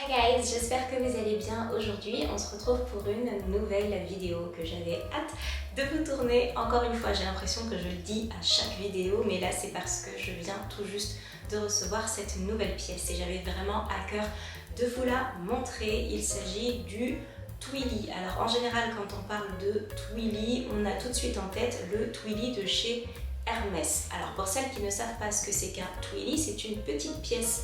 Hi guys, j'espère que vous allez bien. Aujourd'hui, on se retrouve pour une nouvelle vidéo que j'avais hâte de vous tourner. Encore une fois, j'ai l'impression que je le dis à chaque vidéo, mais là c'est parce que je viens tout juste de recevoir cette nouvelle pièce et j'avais vraiment à cœur de vous la montrer. Il s'agit du Twilly. Alors en général, quand on parle de Twilly, on a tout de suite en tête le Twilly de chez Hermès. Alors pour celles qui ne savent pas ce que c'est qu'un Twilly, c'est une petite pièce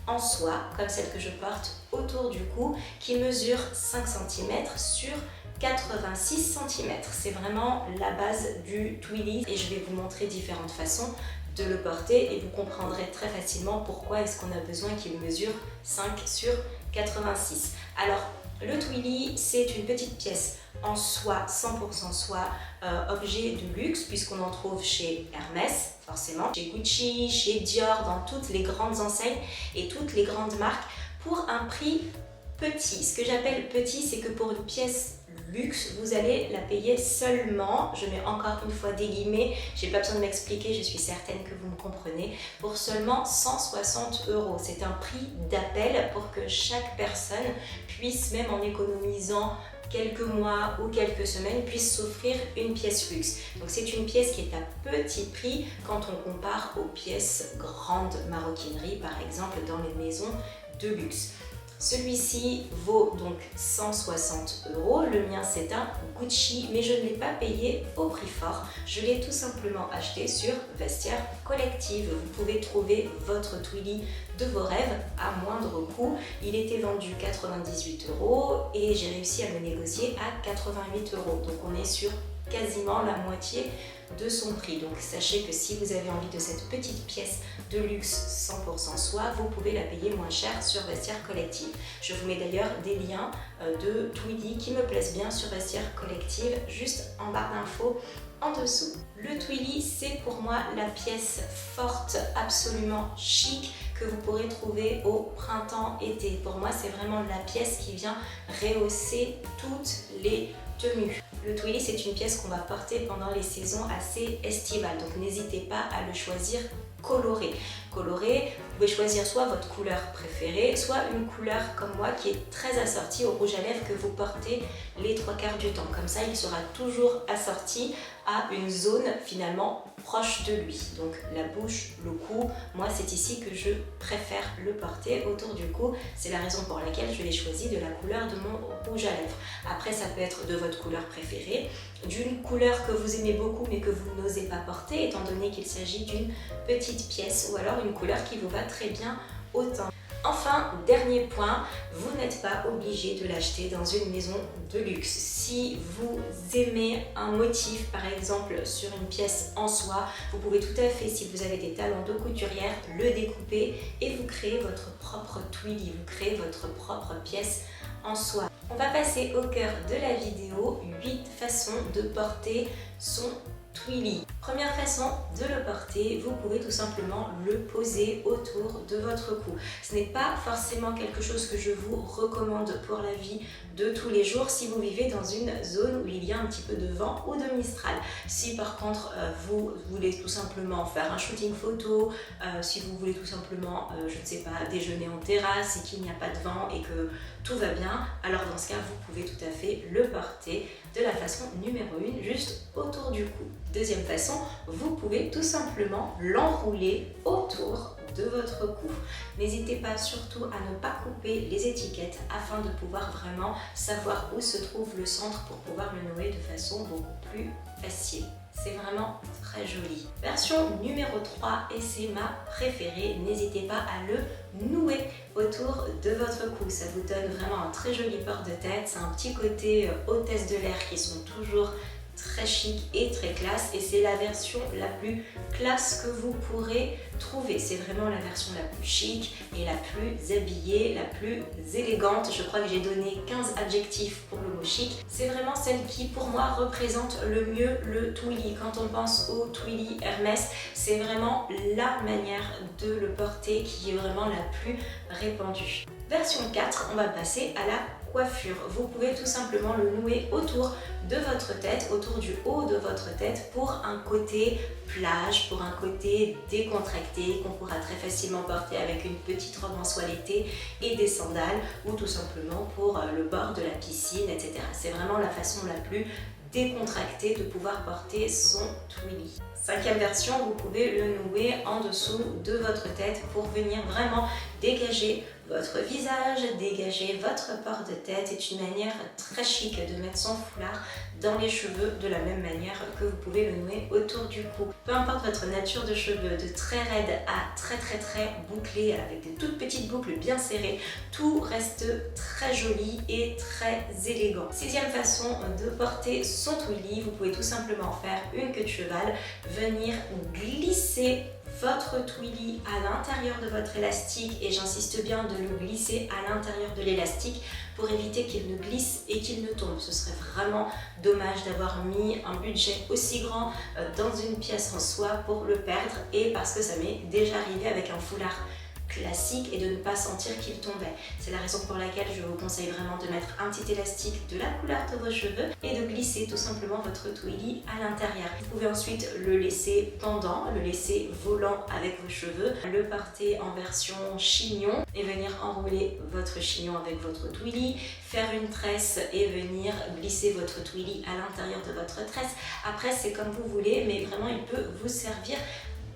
en soie, comme celle que je porte autour du cou, qui mesure 5 cm sur 86 cm. C'est vraiment la base du Twilly et je vais vous montrer différentes façons de le porter et vous comprendrez très facilement pourquoi est-ce qu'on a besoin qu'il mesure 5 sur 86. Alors le Twilly, c'est une petite pièce en soie, 100% soie, objet de luxe puisqu'on en trouve chez Hermès, forcément, chez Gucci, chez Dior, dans toutes les grandes enseignes et toutes les grandes marques pour un prix petit. Ce que j'appelle petit, c'est que pour une pièce luxe, vous allez la payer seulement, je mets encore une fois des guillemets, j'ai pas besoin de m'expliquer, je suis certaine que vous me comprenez, pour seulement 160 €. C'est un prix d'appel pour que chaque personne puisse, même en économisant quelques mois ou quelques semaines, puisse s'offrir une pièce luxe. Donc c'est une pièce qui est à petit prix quand on compare aux pièces grande maroquinerie, par exemple dans les maisons de luxe. Celui-ci vaut donc 160 €. Le mien c'est un Gucci, mais je ne l'ai pas payé au prix fort. Je l'ai tout simplement acheté sur Vestiaire Collective. Vous pouvez trouver votre Twilly de vos rêves à moindre coût. Il était vendu 98 € et j'ai réussi à le négocier à 88 €. Donc on est sur quasiment la moitié de son prix. Donc sachez que si vous avez envie de cette petite pièce de luxe 100% soie, vous pouvez la payer moins cher sur Vestiaire Collective. Je vous mets d'ailleurs des liens de Twilly qui me plaisent bien sur Vestiaire Collective juste en barre d'infos en dessous. Le Twilly, c'est pour moi la pièce forte, absolument chic que vous pourrez trouver au printemps-été. Pour moi, c'est vraiment la pièce qui vient rehausser toutes les tenues. Le Twilly, c'est une pièce qu'on va porter pendant les saisons assez estivales, donc n'hésitez pas à le choisir coloré. Coloré, vous pouvez choisir soit votre couleur préférée, soit une couleur comme moi qui est très assortie au rouge à lèvres que vous portez les 3/4 du temps. Comme ça, il sera toujours assorti à une zone finalement proche de lui. Donc la bouche, le cou, moi c'est ici que je préfère le porter autour du cou. C'est la raison pour laquelle je l'ai choisi de la couleur de mon rouge à lèvres. Après, ça peut être de votre couleur préférée, d'une couleur que vous aimez beaucoup mais que vous n'osez pas porter étant donné qu'il s'agit d'une petite pièce ou alors une couleur qui vous va très bien au teint. Enfin, dernier point, vous n'êtes pas obligé de l'acheter dans une maison de luxe. Si vous aimez un motif, par exemple sur une pièce en soie, vous pouvez tout à fait, si vous avez des talents de couturière, le découper et vous créez votre propre Twilly, vous créez votre propre pièce en soie. On va passer au cœur de la vidéo, 8 façons de porter son Twilly. Première façon de le porter, vous pouvez tout simplement le poser autour de votre cou. Ce n'est pas forcément quelque chose que je vous recommande pour la vie de tous les jours si vous vivez dans une zone où il y a un petit peu de vent ou de mistral. Si par contre vous voulez tout simplement faire un shooting photo, si vous voulez tout simplement, je ne sais pas, déjeuner en terrasse et qu'il n'y a pas de vent et que tout va bien, alors dans ce cas vous pouvez tout à fait le porter de la façon numéro 1, juste autour du cou. Deuxième façon, vous pouvez tout simplement l'enrouler autour de votre cou. N'hésitez pas surtout à ne pas couper les étiquettes afin de pouvoir vraiment savoir où se trouve le centre pour pouvoir le nouer de façon beaucoup plus facile. C'est vraiment très joli. Version numéro 3 et c'est ma préférée, n'hésitez pas à le nouer autour de votre cou. Ça vous donne vraiment un très joli port de tête, c'est un petit côté hôtesse de l'air qui sont toujours très chic et très classe et c'est la version la plus classe que vous pourrez trouver. C'est vraiment la version la plus chic et la plus habillée, la plus élégante. Je crois que j'ai donné 15 adjectifs pour le mot chic. C'est vraiment celle qui pour moi représente le mieux le Twilly. Quand on pense au Twilly Hermès, c'est vraiment la manière de le porter qui est vraiment la plus répandue. Version 4, on va passer à la coiffure. Vous pouvez tout simplement le nouer autour de votre tête, autour du haut de votre tête pour un côté plage, pour un côté décontracté qu'on pourra très facilement porter avec une petite robe en soie l'été et des sandales ou tout simplement pour le bord de la piscine, etc. C'est vraiment la façon la plus décontractée de pouvoir porter son twilly. 5e version, vous pouvez le nouer en dessous de votre tête pour venir vraiment dégager votre visage, dégager votre port de tête. C'est une manière très chic de mettre son foulard dans les cheveux de la même manière que vous pouvez le nouer autour du cou. Peu importe votre nature de cheveux, de très raide à très bouclé avec des toutes petites boucles bien serrées, tout reste très joli et très élégant. 6e façon de porter son twilly, vous pouvez tout simplement faire une queue de cheval, venir glisser votre twilly à l'intérieur de votre élastique, et j'insiste bien de le glisser à l'intérieur de l'élastique pour éviter qu'il ne glisse et qu'il ne tombe. Ce serait vraiment dommage d'avoir mis un budget aussi grand dans une pièce en soie pour le perdre, et parce que ça m'est déjà arrivé avec un foulard classique et de ne pas sentir qu'il tombait. C'est la raison pour laquelle je vous conseille vraiment de mettre un petit élastique de la couleur de vos cheveux et de glisser tout simplement votre twilly à l'intérieur. Vous pouvez ensuite le laisser pendant, le laisser volant avec vos cheveux, le porter en version chignon et venir enrouler votre chignon avec votre twilly, faire une tresse et venir glisser votre twilly à l'intérieur de votre tresse. Après, c'est comme vous voulez, mais vraiment il peut vous servir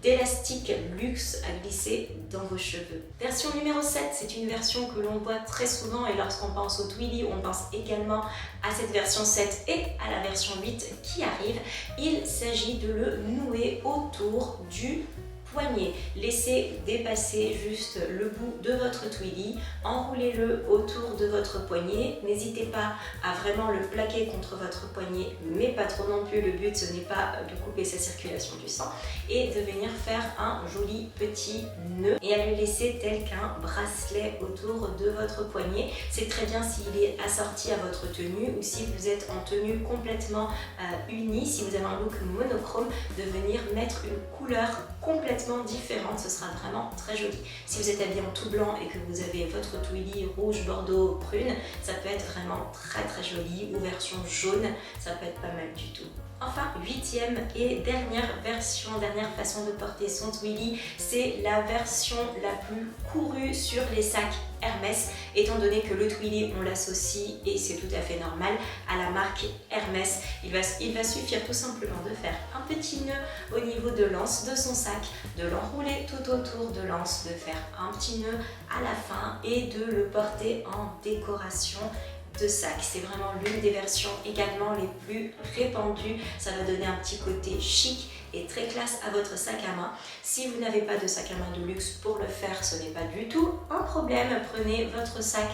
d'élastique luxe à glisser dans vos cheveux. Version numéro 7, c'est une version que l'on voit très souvent, et lorsqu'on pense au twilly, on pense également à cette version 7 et à la version 8 qui arrive. Il s'agit de le nouer autour du poignet. Laissez dépasser juste le bout de votre twilly, enroulez-le autour de votre poignet. N'hésitez pas à vraiment le plaquer contre votre poignet, mais pas trop non plus. Le but, ce n'est pas de couper sa circulation du sang, et de venir faire un joli petit nœud et à le laisser tel qu'un bracelet autour de votre poignet. C'est très bien s'il est assorti à votre tenue, ou si vous êtes en tenue complètement unie, si vous avez un look monochrome, de venir mettre une couleur complètement différente, ce sera vraiment très joli. Si vous êtes habillé en tout blanc et que vous avez votre twilly rouge, bordeaux, prune, ça peut être vraiment très joli, ou version jaune, ça peut être pas mal du tout. Enfin, 8e et dernière version, dernière façon de porter son twilly, c'est la version la plus courue sur les sacs Hermès, étant donné que le twilly, on l'associe, et c'est tout à fait normal, à la marque Hermès. Il va suffire tout simplement de faire un petit nœud au niveau de l'anse de son sac, de l'enrouler tout autour de l'anse, de faire un petit nœud à la fin et de le porter en décoration de sac. C'est vraiment l'une des versions également les plus répandues. Ça va donner un petit côté chic et très classe à votre sac à main. Si vous n'avez pas de sac à main de luxe pour le faire, ce n'est pas du tout un problème. Prenez votre sac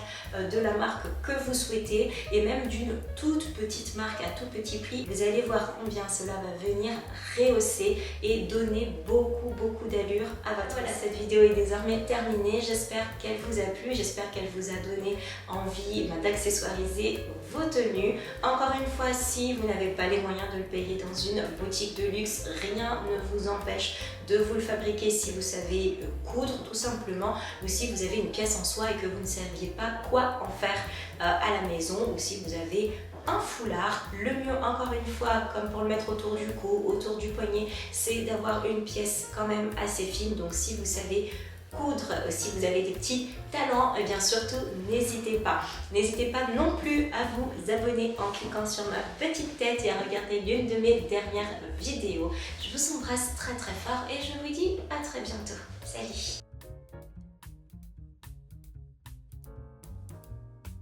de la marque que vous souhaitez, et même d'une toute petite marque à tout petit prix. Vous allez voir combien cela va venir rehausser et donner beaucoup d'allure à votre sac. Voilà, cette vidéo est désormais terminée. J'espère qu'elle vous a plu, j'espère qu'elle vous a donné envie d'accessoiriser vos tenues. Encore une fois, si vous n'avez pas les moyens de le payer dans une boutique de luxe, rien ne vous empêche de vous le fabriquer si vous savez coudre tout simplement, ou si vous avez une pièce en soie et que vous ne saviez pas quoi en faire à la maison, ou si vous avez un foulard. Le mieux, encore une fois, comme pour le mettre autour du cou, autour du poignet, c'est d'avoir une pièce quand même assez fine. Donc si vous savez coudre, si vous avez des petits talents, et bien surtout n'hésitez pas. N'hésitez pas non plus à vous abonner en cliquant sur ma petite tête et à regarder l'une de mes dernières vidéos. Je vous embrasse très fort et je vous dis à très bientôt. Salut!